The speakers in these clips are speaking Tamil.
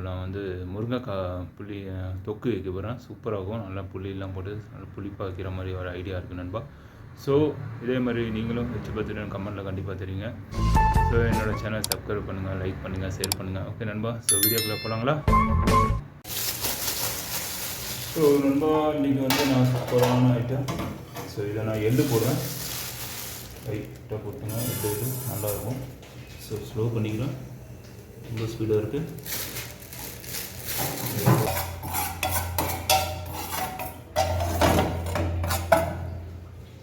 நான் வந்து முருங்கைக்காய் புளி தொக்கு வைக்க போகிறேன். சூப்பராக இருக்கும். நல்லா புளியெல்லாம் போட்டு நல்லா புளிப்பாக வைக்கிற மாதிரி ஒரு ஐடியா இருக்குது நண்பா. ஸோ இதே மாதிரி நீங்களும் வச்சு பார்த்துட்டு கமெண்ட்டில் கண்டிப்பாக தெரியுங்க. ஸோ என்னோடய சேனல் சப்ஸ்கிரைப் பண்ணுங்கள், லைக் பண்ணுங்கள், ஷேர் பண்ணுங்கள். ஓகே நண்பா. ஸோ வீடியோக்குள்ளே போகலாங்களா? ஸோ நண்பா இன்றைக்கி வந்து நான் சூப்பரான ஐட்டம். ஸோ இதை நான் எள்ளு போடுறேன். லைட்டாக போட்டுங்க. எள்ளு நல்லாயிருக்கும். ஸோ ஸ்லோ பண்ணிக்கிறேன். ரொம்ப ஸ்பீடாக இருக்குது.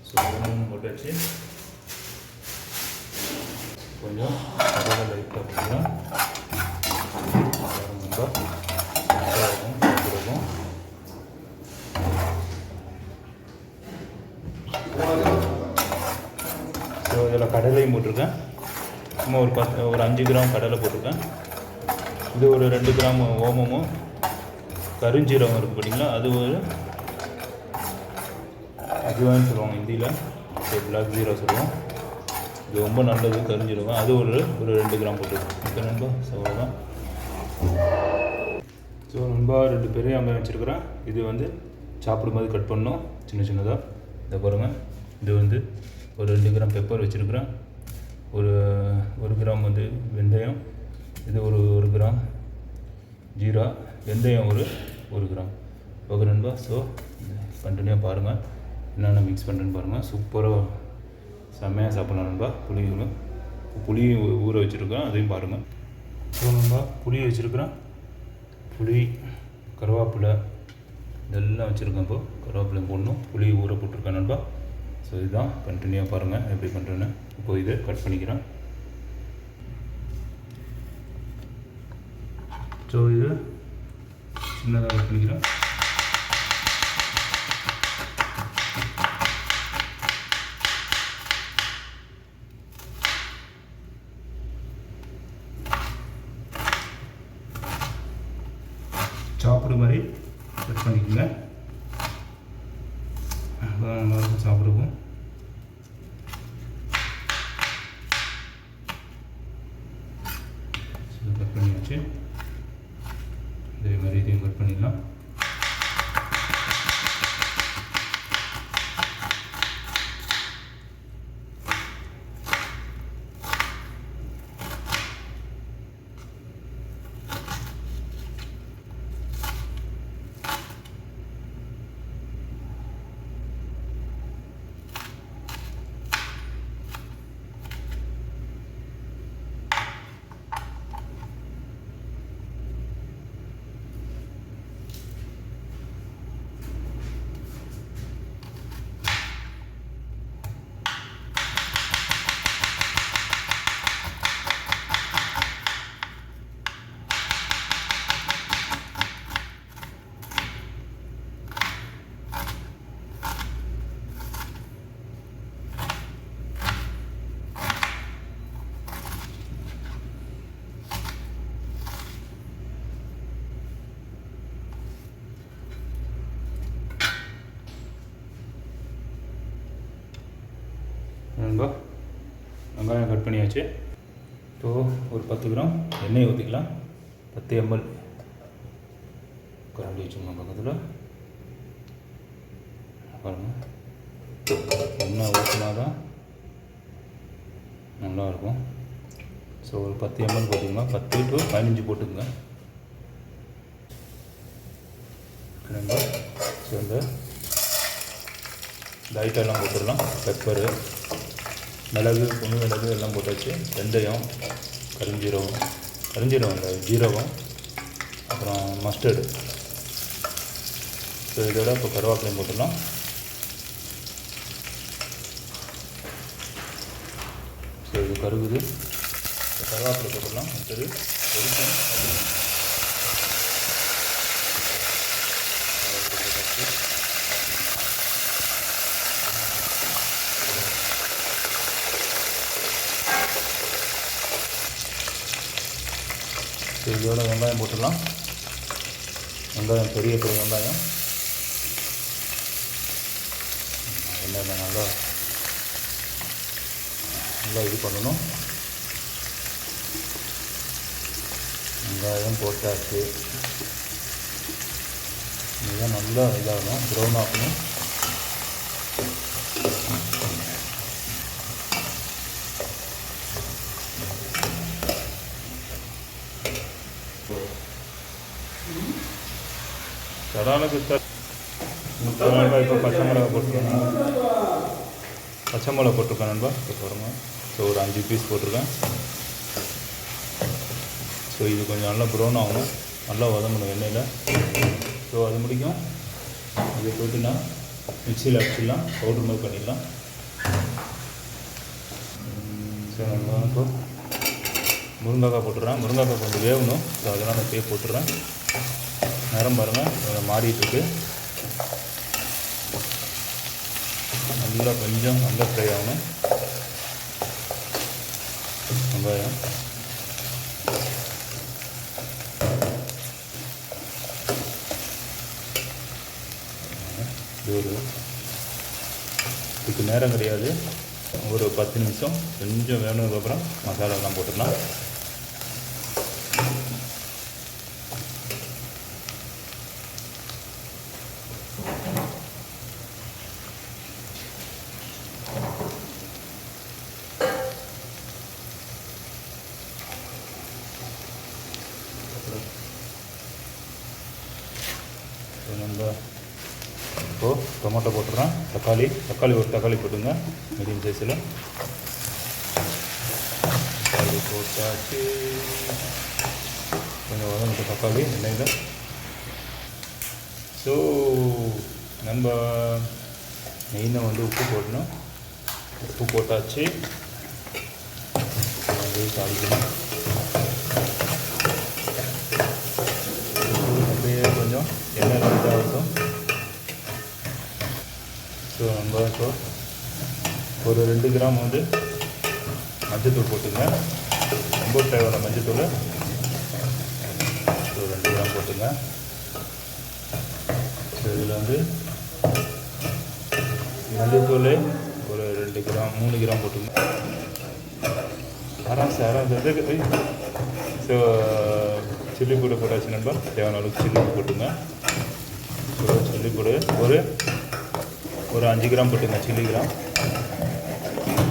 ஸோ போட்டாச்சு. கொஞ்சம் கடலை லைட்டாக போட்டுக்கலாம். ரொம்ப இருக்கும். ஸோ இதில் கடலையும் போட்டிருக்கேன். சும்மா ஒரு 5 கிராம் கடலை போட்டிருக்கேன். இது ஒரு 2 கிராம் ஓமமும் கருஞ்சீரகம் இருக்குது பார்த்தீங்களா, அது ஒரு அஜ்வான்னு சொல்லுவாங்க ஹிந்தியில். ஸோ பிளாக் ஜீரோ சொல்லுவோம். இது ரொம்ப நல்லது கருஞ்சீரகம். அது ஒரு 2 கிராம் போட்டுருக்கோம். ஓகே நண்பா. ஸோ அவ்வளோதான். ஸோ நண்பா 2 பெரிய வெங்காயம் வச்சுருக்கிறேன். இது வந்து சாப்பிடும் போது கட் பண்ணணும் சின்ன சின்னதாக. இதை பாருங்கள். இது வந்து ஒரு 2 கிராம் பெப்பர் வச்சுருக்கிறேன். ஒரு கிராம் வந்து வெந்தயம். இது ஒரு கிராம் ஜீரா. வெந்தயம் ஒரு கிராம். ஓகே நண்பா. ஸோ கண்டினியூவாக பாருங்கள் என்னென்ன மிக்ஸ் பண்ணுறேன்னு பாருங்கள். சூப்பராக செம்மையாக சாப்பிட்லாம் நண்பா. புளி ஊற வச்சுருக்கேன், அதையும் பாருங்கள். ஸோ நண்பா புளி வச்சுருக்கிறேன். புளி, கருவேப்பிலை இதெல்லாம் வச்சுருக்கேன். இப்போது கருவேப்பிலை போடணும். புளி ஊற போட்டிருக்கேன் நண்பா. ஸோ இதுதான் கண்டினியூவாக பாருங்கள் எப்படி பண்ணுறேன்னு. இப்போது இதை கட் பண்ணிக்கிறேன். ஸோ இது சின்னதாக கட் பண்ணிக்கிறேன். சாப்பிட்ற மாதிரி கட் பண்ணிக்கோங்க. நல்லாயிருக்கும் சாப்பிடுவோம். கட் பண்ணியாச்சு. இதே மாதிரி இதையும் கட் பண்ணிடலாம். நண்பா வெங்காயம் கட் பண்ணியாச்சு. இப்போது ஒரு 10 கிராம் எண்ணெய் ஊற்றிக்கலாம். 10 ml கரண்டி வச்சுக்கோங்க பக்கத்தில். பாருங்கள், எண்ணெய் ஊற்றினா தான் நல்லாயிருக்கும். ஸோ ஒரு 10 ml போட்டுக்கோங்க. 10 to 15 போட்டுக்கோங்க. நண்பா ஸோ இந்த ஐட்டெல்லாம் போட்டுடலாம். பெப்பரு, மிளகு, புண்ணு மிளகு எல்லாம் போட்டாச்சு. வெந்தயம், கருஞ்சீரகம் இல்லை ஜீரகம், அப்புறம் மஸ்டர்டு. ஸோ இதோட இப்போ கருவேப்பிலையும் போட்டுடலாம். ஸோ இது கருகுது. கருவேப்பிலை போட்டுடலாம். மற்றது இதோட வெங்காயம் போட்டுடலாம். வெங்காயம் பெரிய வெங்காயம் எண்ணெயில் நல்லா இது பண்ணணும். வெங்காயம் போட்டாச்சு. இதுதான் நல்லா இதாகணும், ப்ரௌன் ஆகணும். சடாலுக்கு இப்போ பச்சை மிளகா போட்டுருக்கேன். பச்சை மிளகா போட்டிருக்கேன் நண்பா. இப்போ பாருங்கள். ஸோ ஒரு 5 பீஸ் போட்டிருக்கேன். ஸோ இது கொஞ்சம் நல்லா ப்ரௌன் ஆகணும், நல்லா வதங்கணும் எண்ணெயில். ஸோ அது முடிக்கும். இதை போய்ட்டு நான் மிக்சியில் அடிச்சிடலாம், பவுட்ரு மாதிரி பண்ணிடலாம். ஸோ நம்ம இப்போ முருங்கைக்காய் போட்டுடுறேன். முருங்கைக்காய் கொஞ்சம் வேகணும். ஸோ அதெல்லாம் நான் இப்போயே போட்டுடுறேன். நேரம் பாருங்கள் மாறிட்டுருக்கு. நல்லா கொஞ்சம் நல்லா ஃப்ரை ஆகணும் வெங்காயம். இதுக்கு நேரம் கிடையாது, ஒரு 10 நிமிஷம் கொஞ்சம் வேணுதுக்கப்புறம் மசாலாலாம் போட்டுடலாம். நம்ம இப்போது டொமேட்டோ போட்டுடுறேன். தக்காளி ஒரு தக்காளி போட்டுங்க, மீடியம் சைஸில். தக்காளி போட்டாச்சு. கொஞ்சம் வதங்கிட்ட தக்காளி எண்ணெயில். ஸோ நம்ம மெயினாக வந்து உப்பு போடணும். உப்பு போட்டாச்சு. தாளிக்கணும். அப்படியே கொஞ்சம் எண்ணெய் இதாகட்டும். ஸோ நம்ம இப்போ ஒரு 2 கிராம் வந்து மஞ்சத்தூள் போட்டுங்க. ரொம்ப தேவையான மஞ்சத்தூள். ஸோ 2 கிராம் போட்டுங்க. ஸோ இதில் வந்து மஞ்சத்தூள் ஒரு 2 கிராம் 3 கிராம் போட்டுங்க. ஆராம். ஸோ சில்லி பொடி போட்டாச்சு நண்பா. தேவையான அளவுக்கு சில்லி பொடி போட்டுங்க. ஸோ சில்லி பொடி ஒரு 5 கிராம் போட்டுங்க. Chilli gram.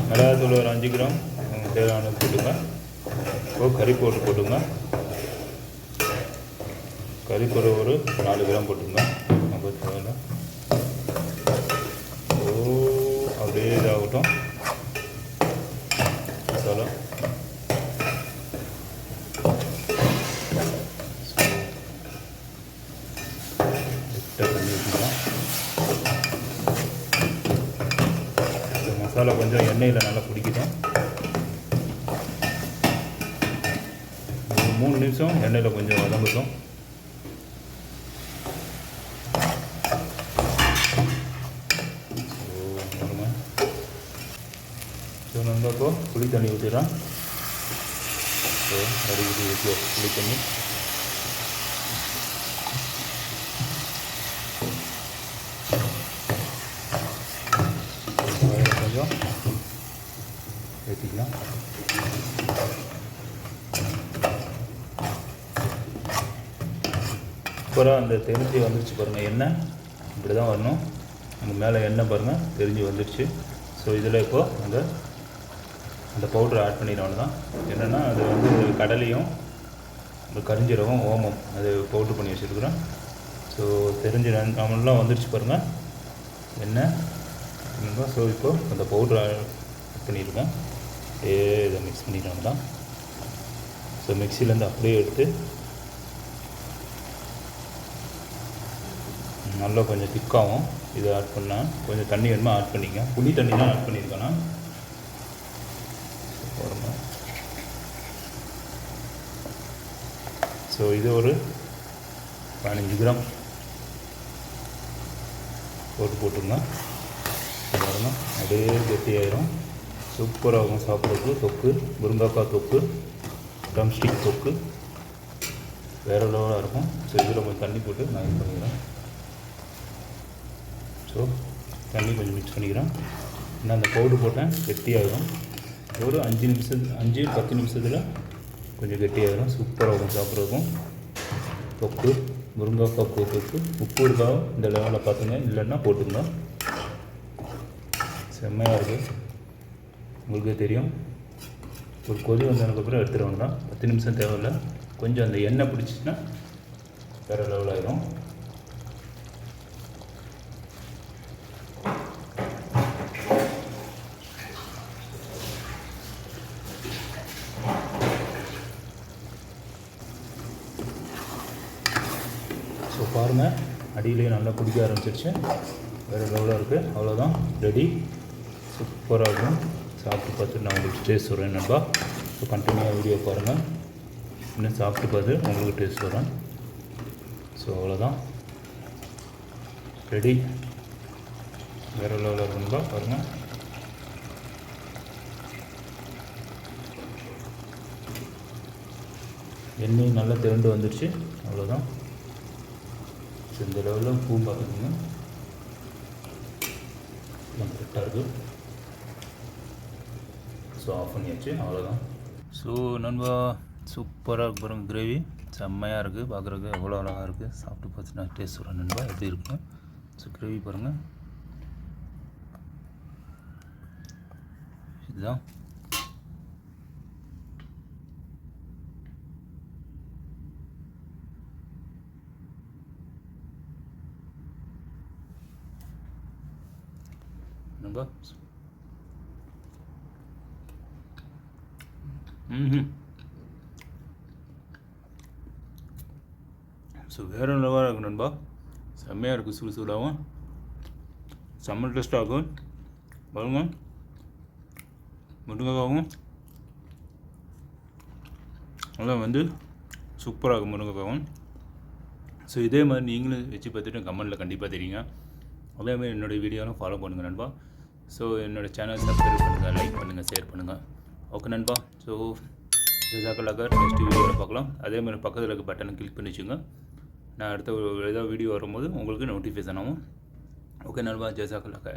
மிளகாத்தூள் ஒரு 5 கிராம் தேவையான அளவுக்கு போட்டுங்க. இப்போ கறி பவுடர் போட்டுங்க. கறி பவுடர் ஒரு 4 கிராம் போட்டுங்க. நம்ம தேவையில்லை. ஸோ அப்படியே இதாகட்டும் மசாலா. மசாலா கொஞ்சம் எண்ணெயில் நல்லா பிடிக்கிட்டோம். 3 நிமிஷம் எண்ணெயில் கொஞ்சம் வதங்கட்டும். ஸோ நம்ம இப்போ புளி தண்ணி ஊற்றிடலாம். ஸோ அடிக்கடி ஊற்றி புளி தண்ணி. கொஞ்சம் ஏற்றிக்கலாம். அப்புறம் அந்த தெரிஞ்சு வந்துடுச்சு பாருங்கள். எண்ணெய் இப்படி தான் வரணும். அங்கே மேலே எண்ணெய் பாருங்கள் தெரிஞ்சு வந்துடுச்சு. ஸோ இதில் இப்போது அந்த பவுட்ரு ஆட் பண்ணிடணும் தான். என்னென்னா அது வந்து கடலையும் இந்த கரிஞ்சீரகம் ஓமம் அது பவுட்ரு பண்ணி வச்சுருக்குறோம். ஸோ தெரிஞ்சு நம்மளாம் வந்துடுச்சு பாருங்கள் எண்ணெய். ஸோ இப்போது அந்த பவுட்ரு ஆட் பண்ணியிருக்கோம். இதை மிக்ஸ் பண்ணிடணும் தான். ஸோ மிக்சிலேருந்து அப்படியே எடுத்து நல்லா கொஞ்சம் திக்காகும். இதை ஆட் பண்ணால் கொஞ்சம் தண்ணி வேணுமா ஆட் பண்ணிக்க. புளி தண்ணி தான் ஆட் பண்ணியிருக்கேன்னா. ஸோ இது ஒரு 15 கிராம் போட்டுருங்க. பாருங்கள் அப்படியே கெட்டியாயிரும். சூப்பராகும் சாப்பிட்றதுக்கு. தொக்கு முருங்கைக்காய் தொக்கு, ட்ரம்ஸ்டிக் தொக்கு வேறு லெவலாக இருக்கும். ஸோ இதில் கொஞ்சம் தண்ணி போட்டு நான் இது பண்ணிக்கிறேன். ஸோ தண்ணி கொஞ்சம் மிக்ஸ் பண்ணிக்கிறேன். நான் அந்த பவுட்ரு போட்டேன் கெட்டியாகும். ஒரு 5-10 நிமிஷத்தில் கொஞ்சம் கெட்டியாகிடும், சூப்பராக இருக்கும் சாப்பிட்றதுக்கும். தொக்கு முருங்கைக்காய் தொக்கு உப்பு இருக்கா இந்த லெவலில் பார்த்துங்க, இல்லைன்னா போட்டுங்க. செம்மையாக இருக்குது, உங்களுக்கே தெரியும். ஒரு கொதி வந்ததுக்கப்புறம் எடுத்துருவாங்க தான், 10 நிமிஷம் தேவையில்லை. கொஞ்சம் அந்த எண்ணெய் பிடிச்சிச்சின்னா வேறு லெவல் ஆகிடும். ஸோ பாருங்கள், அடியிலேயே நல்லா பிடிக்க ஆரம்பிச்சிருச்சு, வேறு லெவலாக இருக்குது. அவ்வளோதான், ரெடி. சூப்பராக இருக்கும். சாப்பிட்டு பார்த்துட்டு நான் உங்களுக்கு டேஸ்ட் சொல்கிறேன் நண்பா. ஸோ கண்டினியூவாக வீடியோ பாருங்கள், இன்னும் சாப்பிட்டு பார்த்து உங்களுக்கு டேஸ்ட் வரேன். ஸோ அவ்வளோதான், ரெடி. வேறு லெவலில் இருக்குங்களா பாருங்கள். எண்ணெய் நல்லா திரண்டு வந்துடுச்சு, அவ்வளோதான். ஸோ இந்த லெவலில் பூ பார்த்துக்கோங்க, எல்லாம் கரெக்டாக இருக்குது. ஸோ ஆஃப் பண்ணியாச்சு, அவ்வளோதான். ஸோ நண்பா, சூப்பராக இருக்கு பாருங்கள், கிரேவி செம்மையாக இருக்குது, பார்க்குறதுக்கு எவ்வளோ அழகாக இருக்குது. சாப்பிட்டு பார்த்து நான் டேஸ்ட் சொல்கிறேன் நண்பா எப்படி இருக்குன்னு. ஸோ கிரேவி பாருங்கள், இதுதான். நண்பா ஸோ வேறு லெவலாக இருக்கும் நண்பா, செம்மையாக இருக்குது. சுடுசூடாகவும் செம்ம டேஸ்ட்டாக இருக்கும் பாருங்க. முருங்கைக்காவும் நல்லா வந்து சூப்பராக இருக்கும் முருங்கைக்காவும். ஸோ இதே மாதிரி நீங்களும் வச்சு பார்த்துட்டு கமெண்ட்டில் கண்டிப்பாக தெரியுங்க. அதேமாதிரி என்னுடைய வீடியோவும் ஃபாலோ பண்ணுங்கள் நண்பா. ஸோ என்னோடய சேனல் சப்ஸ்கிரைப் பண்ணுங்கள், லைக் பண்ணுங்கள், ஷேர் பண்ணுங்கள். ஓகே நண்பா. ஸோ ஜஸாக்கல்லாக நெக்ஸ்ட் வீடியோவில் பார்க்கலாம். அதேமாதிரி பக்கத்தில் இருக்க பட்டனை கிளிக் பண்ணி வச்சுங்க, நான் அடுத்த ஏதாவது வீடியோ வரும்போது உங்களுக்கு நோட்டிஃபிகேஷன் ஆகும். ஓகே நண்பா, ஜஸாக்கல்லாக.